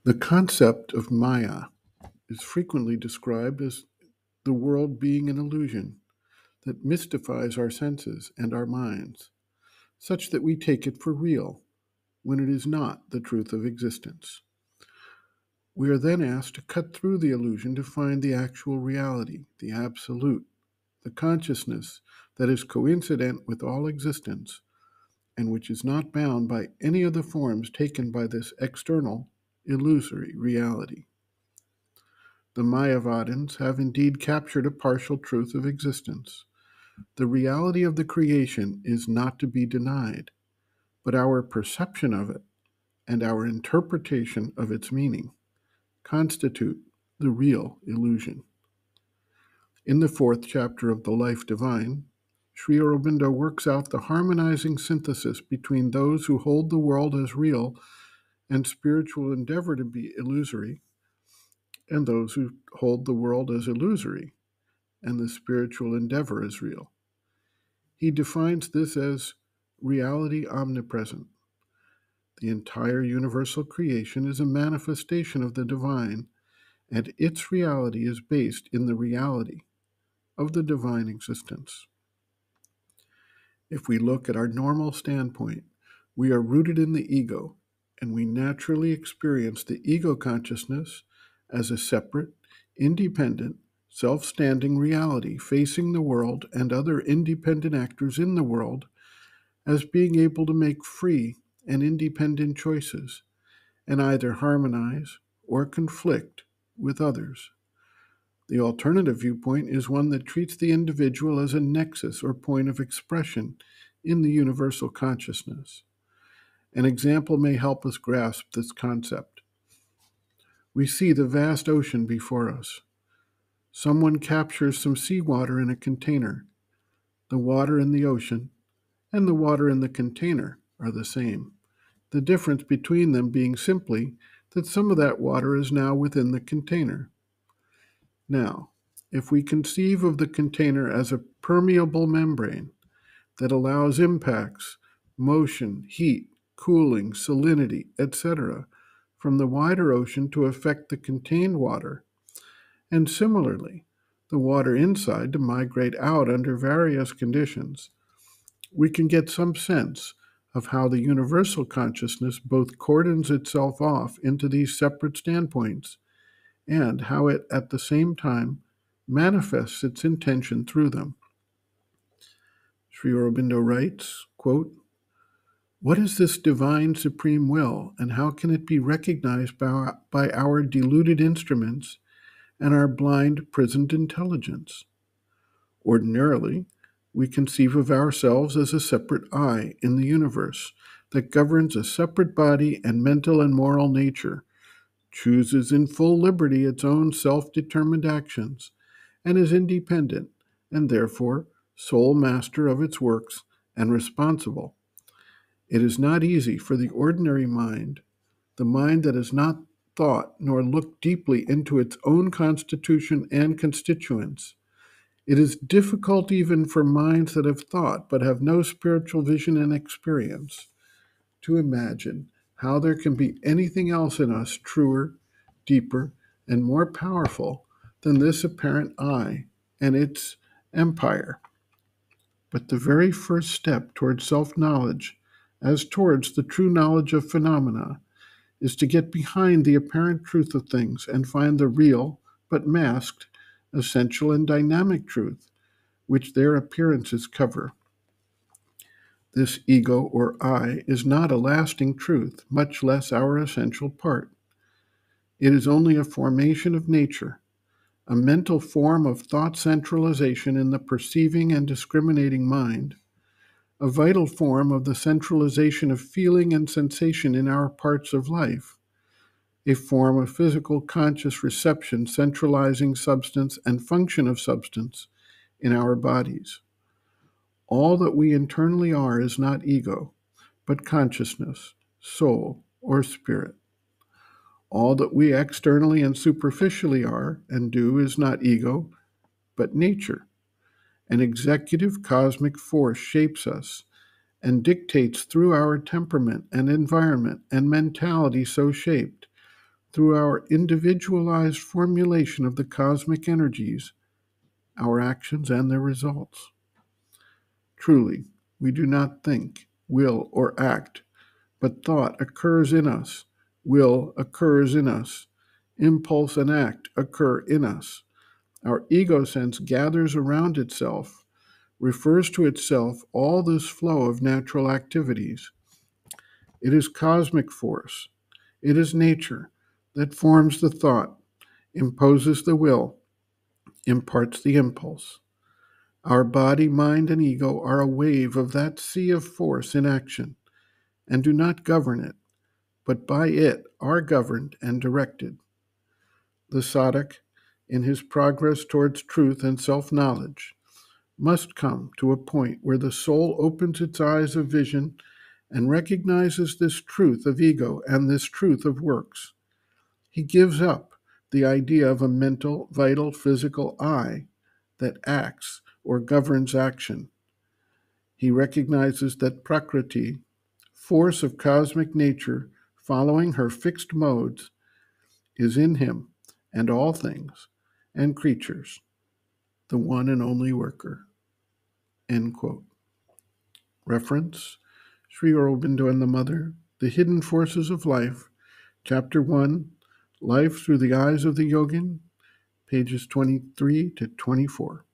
The concept of Maya is frequently described as the world being an illusion that mystifies our senses and our minds, such that we take it for real when it is not the truth of existence. We are then asked to cut through the illusion to find the actual reality, the absolute, the consciousness that is coincident with all existence and which is not bound by any of the forms taken by this external, illusory reality. The Mayavadins have indeed captured a partial truth of existence. The reality of the creation is not to be denied, but our perception of it and our interpretation of its meaning constitute the real illusion. In the fourth chapter of The Life Divine, Sri Aurobindo works out the harmonizing synthesis between those who hold the world as real and spiritual endeavor to be illusory, and those who hold the world as illusory and the spiritual endeavor as real. He defines this as reality omnipresent. The entire universal creation is a manifestation of the divine, and its reality is based in the reality of the divine existence. If we look at our normal standpoint, we are rooted in the ego, and we naturally experience the ego consciousness as a separate, independent, self-standing reality facing the world and other independent actors in the world as being able to make free and independent choices and either harmonize or conflict with others. The alternative viewpoint is one that treats the individual as a nexus or point of expression in the universal consciousness. An example may help us grasp this concept. We see the vast ocean before us. Someone captures some seawater in a container. The water in the ocean and the water in the container are the same. The difference between them being simply that some of that water is now within the container. Now, if we conceive of the container as a permeable membrane that allows impacts, motion, heat, cooling, salinity, etc., from the wider ocean to affect the contained water, and similarly, the water inside to migrate out under various conditions, we can get some sense of how the universal consciousness both cordons itself off into these separate standpoints and how it, at the same time, manifests its intention through them. Sri Aurobindo writes, quote, "What is this divine supreme will, and how can it be recognized by our deluded instruments and our blind prisoned intelligence? Ordinarily, we conceive of ourselves as a separate I in the universe that governs a separate body and mental and moral nature, chooses in full liberty its own self-determined actions, and is independent, and therefore sole master of its works and responsible. It is not easy for the ordinary mind, the mind that has not thought nor looked deeply into its own constitution and constituents. It is difficult even for minds that have thought but have no spiritual vision and experience to imagine how there can be anything else in us truer, deeper, and more powerful than this apparent I and its empire. But the very first step towards self-knowledge, as towards the true knowledge of phenomena, is to get behind the apparent truth of things and find the real, but masked, essential and dynamic truth, which their appearances cover. This ego or I is not a lasting truth, much less our essential part. It is only a formation of nature, a mental form of thought centralization in the perceiving and discriminating mind, a vital form of the centralization of feeling and sensation in our parts of life, a form of physical conscious reception centralizing substance and function of substance in our bodies. All that we internally are is not ego, but consciousness, soul, or spirit. All that we externally and superficially are and do is not ego, but nature. An executive cosmic force shapes us and dictates through our temperament and environment and mentality so shaped, through our individualized formulation of the cosmic energies, our actions, and their results. Truly, we do not think, will, or act, but thought occurs in us, will occurs in us, impulse and act occur in us. Our ego sense gathers around itself, refers to itself all this flow of natural activities. It is cosmic force, it is nature that forms the thought, imposes the will, imparts the impulse. Our body, mind, and ego are a wave of that sea of force in action, and do not govern it, but by it are governed and directed. The sadhak, in his progress towards truth and self-knowledge, must come to a point where the soul opens its eyes of vision and recognizes this truth of ego and this truth of works. He gives up the idea of a mental, vital, physical I that acts or governs action. He recognizes that Prakriti, force of cosmic nature following her fixed modes, is in him and all things and creatures, the one and only worker. End quote. Reference, Sri Aurobindo and the Mother, The Hidden Forces of Life, Chapter 1, Life Through the Eyes of the Yogin, pages 23 to 24.